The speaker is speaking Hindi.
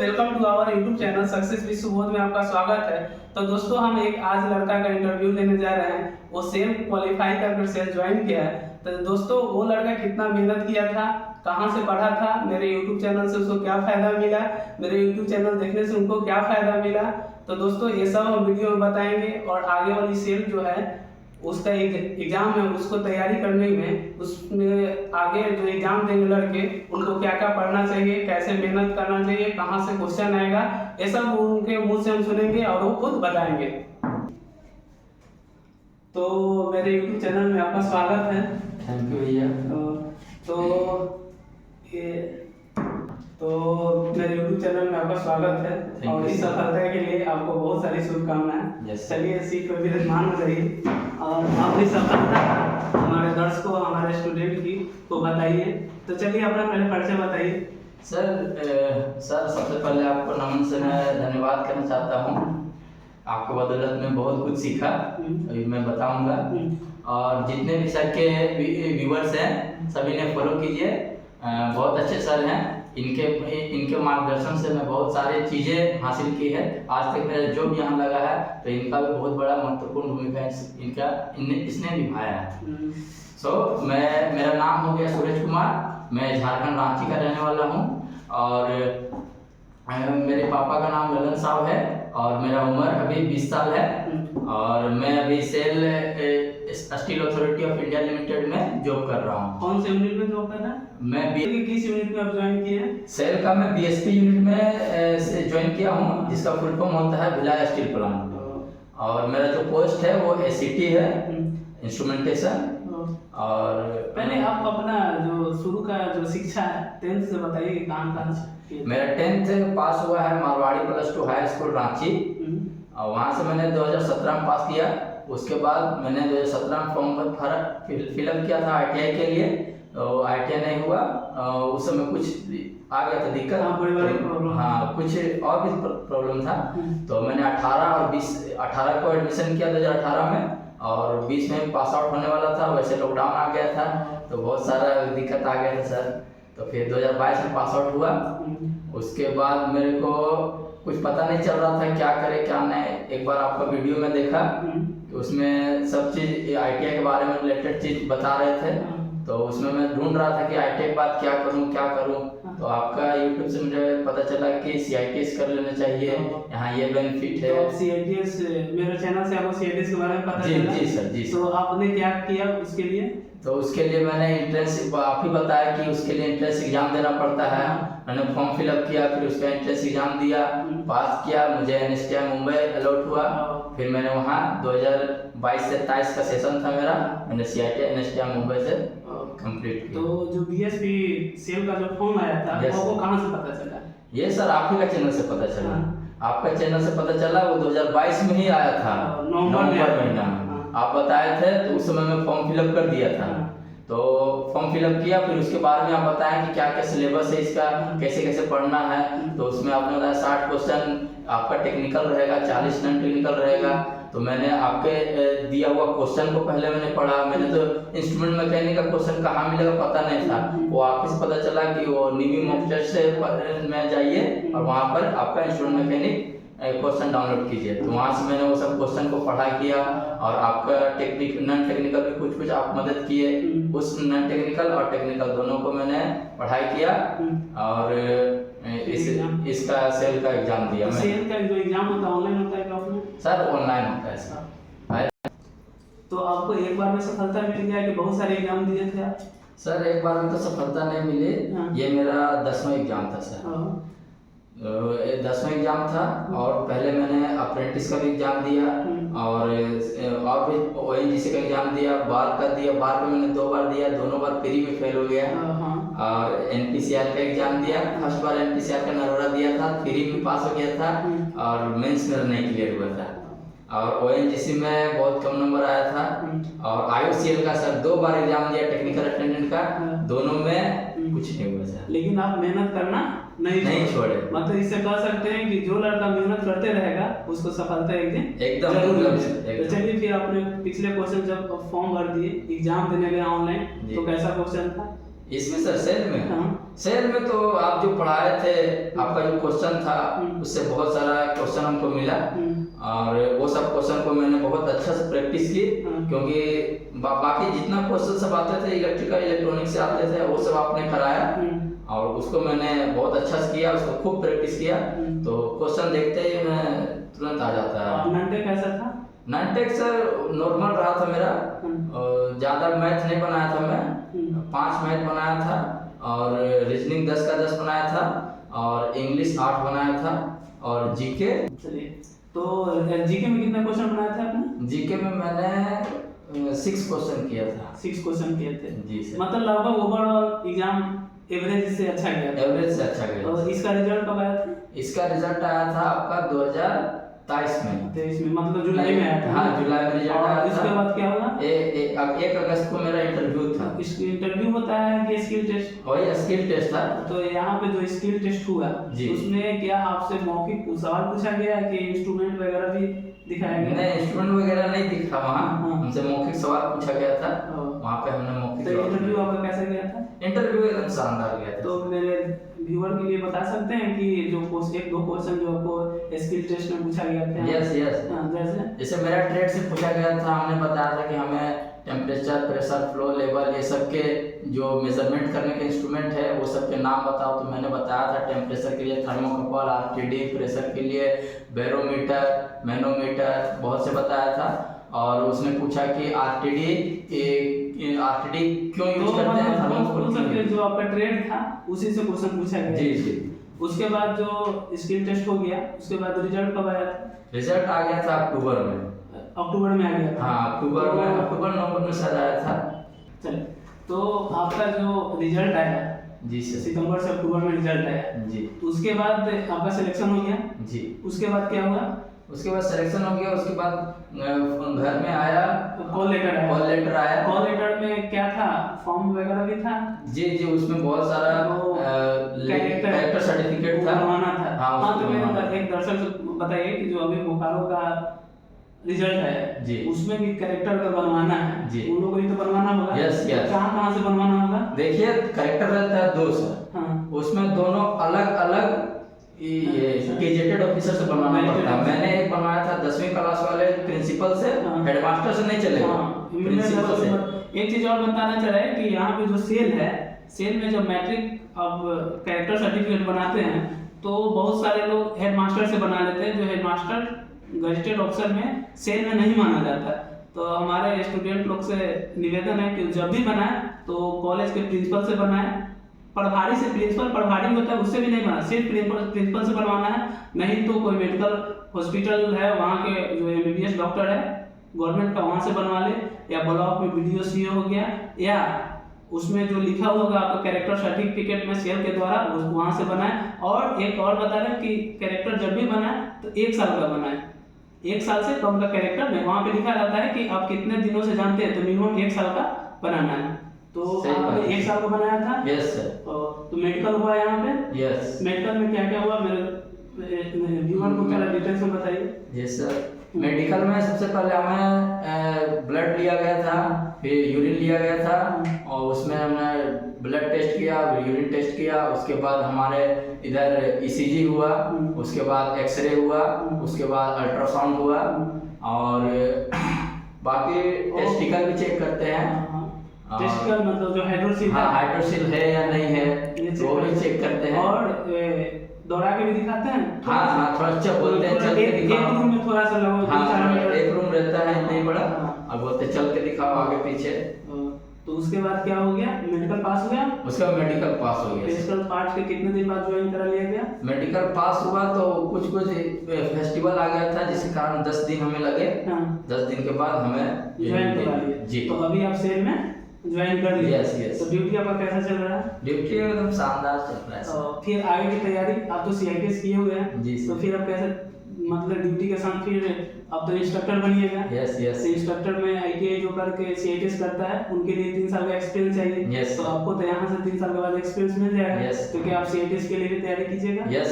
Welcome to our YouTube channel success Vishwabodh में आपका स्वागत है। तो दोस्तों हम एक आज लड़का का इंटरव्यू लेने जा रहे हैं। वो सेल्फ क्वालिफाई करके सेल्फ ज्वाइन किया है। तो दोस्तों वो लड़का कितना मेहनत किया था, कहाँ से पढ़ा था, मेरे यूट्यूब चैनल से उसको क्या फ़ायदा मिला, मेरे यूट्यूब चैनल देखने से उनको क्या फ़ायदा मिला, तो दोस्तों ये सब हम वीडियो में बताएंगे। और आगे वाली सेल्फ जो है उसका एक एग्ज़ाम है, उसको तैयारी करने में उसमें आगे जो एग्ज़ाम देंगे लड़के उनको क्या क्या पढ़ना चाहिए, कैसे मेहनत करना चाहिए, कहाँ से क्वेश्चन आएगा, ये सब उनके मुंह से हम सुनेंगे और वो खुद बताएंगे। तो मेरे यूट्यूब चैनल में आपका स्वागत है। थैंक यू भैया। तो मेरे यूट्यूब चैनल में आपका स्वागत है और इस सफलता के लिए आपको बहुत सारी शुभकामनाएं। चलिए सीट पर विराजमान हो जाइए और अपनी सफलता हमारे दर्शकों, हमारे स्टूडेंट की को बताइए। तो चलिए अपना पहले परिचय बताइए। सर सबसे पहले आपको नमन से मैं धन्यवाद करना चाहता हूँ। आपको बदौलत में बहुत कुछ सीखा, अभी मैं बताऊंगा। और जितने भी सर के व्यूअर्स हैं सभी ने फॉलो कीजिए, बहुत अच्छे सर हैं। इनके मार्गदर्शन से मैं बहुत सारी चीज़ें हासिल की है। आज तक मेरा जॉब यहाँ लगा है तो इनका भी बहुत बड़ा महत्वपूर्ण भूमिका इसने निभाया है। मेरा नाम हो गया सूरज कुमार। मैं झारखंड रांची का रहने वाला हूँ और मेरे पापा का नाम ललन साहब है और मेरा उम्र अभी 20 साल है और मैं अभी SAIL Steel Authority of India Limited में जॉब कर रहा हूँ। कौन से यूनिट में जॉब कर रहा है? मैं किस यूनिट में आप ज्वाइन किए हैं? सेल का मैं बीएसपी यूनिट में ज्वाइन किया हूँ, जिसका फुल फॉर्म होता है भिलाई स्टील प्लांट। और मेरा जो पोस्ट है वो एसीटी है, इंस्ट्रूमेंटेशन। और पहले आप अपना जो शुरू का जो शिक्षा है 10th से बताइए कि कहाँ से? मेरा 10th पास हुआ है मारवाड़ी +2 हाई स्कूल रांची और वहाँ से मैंने 2017 में पास किया। उसके बाद मैंने 2017 में फॉर्म फिलअप किया था आईटीआई के लिए, तो आईटीआई नहीं हुआ। उस समय कुछ आ गया था दिक्कत, हाँ कुछ और भी प्रॉब्लम था। तो मैंने 18 को एडमिशन किया 2018 में और 20 में पास आउट होने वाला था। वैसे लॉकडाउन आ गया था तो बहुत सारा दिक्कत आ गया था सर। तो फिर 2022 में पास आउट हुआ। उसके बाद मेरे को कुछ पता नहीं चल रहा था क्या करे क्या नहीं। एक बार आपका वीडियो में देखा, उसमें सब चीज़ आईटीआई के बारे में रिलेटेड चीज़ बता रहे थे, तो उसमें मैं ढूंढ रहा था कि आईटीआई के बाद क्या करूं। तो आपका यूट्यूब से मुझे पता चला कि सीआईटीएस कर लेना चाहिए, यहाँ ये बेनिफिट है। तो सीआईटीएस मेरे चैनल से आपको सीआईटीएस के बारे में पता चला? जी सर, जी। तो आपने क्या किया उसके लिए? तो उसके लिए मैंने एंट्रेंस, आप ही बताया कि उसके लिए एंट्रेंस एग्जाम देना पड़ता है। मैंने फॉर्म फिलअप किया, फिर उसका एंट्रेंस एग्जाम दिया, पास किया। मुझे एनएसटीआई मुंबई अलॉट हुआ। फिर मैंने वहाँ 2022 से 23 का सेशन था मेरा, मैंने सीआईटी एनएसटीआई मुंबई से कंप्लीट किया। तो जो बीएसपी सेल का जो फॉर्म आया था वो कहाँ से पता चला? ये सर आप ही का चैनल से पता चला। आपका चैनल से पता चला, वो 2022 में ही आया था, नवंबर महीना में आप बताए थे। तो उस समय मैं फॉर्म फिलअप कर दिया था। तो फॉर्म फिलअप किया, फिर उसके बारे में आप बताएं कि क्या क्या सिलेबस है इसका, कैसे कैसे पढ़ना है। तो उसमें आपने बताया 60 क्वेश्चन आपका टेक्निकल रहेगा, 40 नॉन टेक्निकल रहेगा। तो मैंने आपके दिया हुआ क्वेश्चन को पहले मैंने पढ़ा। मैंने तो इंस्ट्रूमेंट मैकेनिक का क्वेश्चन कहाँ मिलेगा पता नहीं था। वो आपसे पता चला कि वो नीवी मॉक टेस्ट से में जाइए और वहाँ पर आपका इंस्ट्रूमेंट मैकेनिक क्वेश्चन डाउनलोड कीजिए। तो वहाँ से मैंने वो सब क्वेश्चन को पढ़ा किया और आपका नॉन टेक्निकल भी कुछ आप मदद किए। उस नॉन टेक्निकल और टेक्निकल दोनों को मैंने पढ़ाई किया और इसका सेल का एग्जाम दिया। सेल का जो एग्जाम होता है ऑनलाइन होता है कि ऑफलाइन? सर ऑनलाइन होता है सर। तो आपको एक बार में सफलता मिल गया कि बहुत सारे एग्जाम दिए थे आप? सर एक बार में तो सफलता नहीं मिली। ये मेरा 10वां एग्जाम था सर। 10वां एग्जाम था और पहले मैंने अप्रेंटिस का भी एग्जाम दिया और भी ओएनजीसी का एग्जाम दिया, बार का दिया। बार का मैंने 2 बार दिया, दोनों बार प्री में फेल हो गया। और एनपीसीआर का एग्जाम दिया, फर्स्ट बार एनपीसीआर का नरोड़ा दिया था, प्री में पास हो गया था और मेंस मेरा नहीं क्लियर हुआ था। और ओएनजीसी में बहुत कम नंबर आया था। और आईओसीएल का सर 2 बार एग्जाम दिया टेक्निकल अटेंडेंट का, दोनों में कुछ नहीं हुआ सर। लेकिन आप मेहनत करना नहीं छोड़े। मतलब इससे कह सकते हैं कि जो लड़का मेहनत करते रहेगा उसको सफलता एक दिन एकदम जरूर मिलेगी। तो चलिए फिर आपने पिछले क्वेश्चन जब फॉर्म भर दिए, एग्जाम देने गए ऑनलाइन, तो कैसा क्वेश्चन था? इसमें सर सेल में हाँ। सेल में तो आप जो पढ़ाए थे, आपका जो क्वेश्चन था उससे बहुत सारा क्वेश्चन हमको मिला और वो सब क्वेश्चन को मैंने बहुत अच्छा से प्रैक्टिस की, क्योंकि बाकी जितना क्वेश्चन सब आते थे इलेक्ट्रिकल इलेक्ट्रॉनिक से आते थे वो सब आपने कराया और उसको मैंने बहुत अच्छा से किया, उसको खूब प्रैक्टिस किया, तो क्वेश्चन देखते ही मैं तुरंत आ जाता है। नाइनटेक कैसा था? नाइनटेक सर नॉर्मल रहा था मेरा, ज़्यादा मैथ नहीं बनाया था मैं, 5 मैथ बनाया था और रीजनिंग 10 का 10 बनाया था और इंग्लिश 8 बनाया था और जीके। चलिए, तो जीके में कितना क्वेश्चन बनाए थे आपने? जीके में मैंने 6 क्वेश्चन किया था। 6 क्वेश्चन किए थे जी सर। मतलब लगभग ओवरऑल एग्जाम एवरेज से अच्छा गया था। एवरेज से अच्छा गया। और इसका रिजल्ट कब आया था? इसका रिजल्ट आया था आपका 2023 में। 23 में, मतलब जुलाई में आया था। हाँ, जुलाई में रिजल्ट आया था। इसके बाद क्या हुआ? 1 अगस्त को मेरा इंटरव्यू था। इसका इंटरव्यू होता है कि स्किल टेस्ट? वही स्किल टेस्ट था। तो यहाँ पे जो स्किल टेस्ट हुआ उसमें क्या आपसे मौखिक सवाल पूछा गया कि इंस्ट्रूमेंट वगैरह भी दिखाया गया? नहीं, इंस्ट्रूमेंट वगैरह नहीं दिखा वहाँ, हमसे मौखिक सवाल पूछा गया था, वहाँ पे हमने मौखिक। तो इंटरव्यू आपका कैसा गया था? इंटरव्यू एकदम शानदार गया था। तो मेरे व्यूअर के लिए बता सकते हैं कि जो 1-2 क्वेश्चन जो आपको स्किल टेस्ट में पूछा गया था? यस। जैसे मेरा ट्रेड से पूछा गया था, हमने बताया था कि हमें टेम्परेचर, प्रेशर, फ्लो, लेवल, ये सब के जो मेजरमेंट करने के इंस्ट्रूमेंट है वो सब के नाम बताओ, तो मैंने बताया था टेम्परेचर के लिए थर्मोकपल, आरटीडी, प्रेशर के लिए बैरोमीटर, मैनोमीटर, बहुत से बताया था। और उसने पूछा कि आरटीडी क्यों यूज करते हैं थर्मोकपल? जो आपका ट्रेड था उसी से क्वेश्चन पूछा गया। जी। उसके बाद जो स्किल टेस्ट हो गया उसके बाद रिजल्ट कब आया था? रिजल्ट आ गया था अक्टूबर में। अक्टूबर में आ गया था? हाँ, अक्टूबर नवंबर में शायद आया था। चलिए, तो आपका जो रिजल्ट आया जी सर, सितंबर से अक्टूबर में रिजल्ट आया जी, उसके बाद आपका सिलेक्शन हो गया जी। उसके बाद क्या हुआ? उसके बाद सिलेक्शन हो गया, उसके बाद घर में आया, कॉल लेटर आया। कॉल लेटर में क्या था? फॉर्म वगैरह भी था? जी, उसमें बहुत सारा कैरेक्टर सर्टिफिकेट था, बनवाना था। हाँ, तो मैं एक दर्शक से बताइए कि जो अभी बोकारो का रिजल्ट है जी, उसमें भी कैरेक्टर का बनवाना है जी, उन लोगों को भी तो बनवाना होगा। यस। कहाँ से बनवाना होगा? देखिए, कैरेक्टर रहता है 2 सर। हाँ। उसमें दोनों अलग अलग गेजेटेड ऑफिसर से बनवाना पड़ता है। मैंने एक बनवाया था 10वीं क्लास वाले प्रिंसिपल से, हेडमास्टर से नहीं चलेगा, प्रिंसिपल से। एक चीज और बताना चाह रहे हैं कि यहाँ पे जो सेल है, सेल में जब मैट्रिक अब कैरेक्टर सर्टिफिकेट बनाते हैं तो बहुत सारे लोग हेडमास्टर से बना लेते हैं, जो हेडमास्टर गजेटेड ऑफिसर में सेल में नहीं माना जाता। तो हमारे स्टूडेंट लोग से निवेदन है कि जब भी बनाए तो कॉलेज के प्रिंसिपल से बनाए। प्रभारी से, प्रिंसिपल प्रभारी होता है उससे भी नहीं बना, सिर्फ प्रिंसिपल से बनवाना है। नहीं तो कोई मेडिकल हॉस्पिटल है वहाँ के जो एमबीबीएस डॉक्टर है गवर्नमेंट का, वहाँ से बनवा ले, या ब्लॉक में बीडीओ सीओ हो गया, या उसमें जो लिखा होगा आपका कैरेक्टर सर्टिफिकेट में सेल के द्वारा वहाँ से बनाए। और एक और बता रहे कि कैरेक्टर जब भी बनाए तो 1 साल का बनाए, 1 साल से कम का कैरेक्टर नहीं। वहाँ पे लिखा रहता है कि आप कितने दिनों से जानते हैं, तो मिनिमम 1 साल का बनाना है। तो आपने 1 साल का बनाया था? Yes sir. तो मेडिकल हुआ यहाँ पे? यस। मेडिकल में क्या क्या हुआ मेरे व्यूअर को थोड़ा डिटेल्स में बताइए। Yes sir. मेडिकल में सबसे पहले हमें ब्लड लिया गया था, फिर यूरिन लिया गया था, और उसमें हमने ब्लड टेस्ट किया, यूरिन टेस्ट किया, उसके बाद हमारे इधर ईसीजी हुआ, उसके बाद एक्सरे हुआ, उसके बाद अल्ट्रासाउंड हुआ, और बाकी टेस्टिकल भी चेक करते हैं। टेस्टिकल मतलब जो हाइड्रोसिल है, हाइड्रोसिल है या नहीं है वो भी चेक करते हैं। और दौड़ा के भी दिखाते हैं? हाँ, थोड़ा अच्छा बोलते हैं, चल के दिखाओ। एक रूम में थोड़ा सा लगो, हाँ, एक रूम रहता है नहीं बड़ा, अब बोलते चल के दिखाओ आगे पीछे। तो उसके बाद क्या हो गया? मेडिकल पास हो गया? उसके बाद मेडिकल पास हो गया। मेडिकल पास के कितने दिन बाद ज्वाइन करा लिया गया? मेडिकल पास हुआ तो कुछ फेस्टिवल आ गया था जिसके कारण 10 दिन हमें लगे। 10 दिन के बाद हमें ज्वाइन करा लिया जी। तो अभी आप सेल में ज्वाइन कर लिया? यस। तो ड्यूटी आपका कैसा चल रहा है? ड्यूटी एकदम शानदार चल रहा है। फिर आगे की तैयारी, आप तो सीआईटीएस किए हुए हैं जी। तो फिर अब कैसे, मतलब ड्यूटी के साथ फिर अब तो इंस्ट्रक्टर बनिएगा? यस। इंस्ट्रक्टर में आईटीआई जो करके सीआईटीएस करता है उनके लिए 3 साल का एक्सपीरियंस चाहिए। यस। तो आपको तो यहाँ से 3 साल के बाद एक्सपीरियंस मिल जाएगा। यस। क्योंकि आप सीआईटीएस के लिए भी तैयारी कीजिएगा। यस।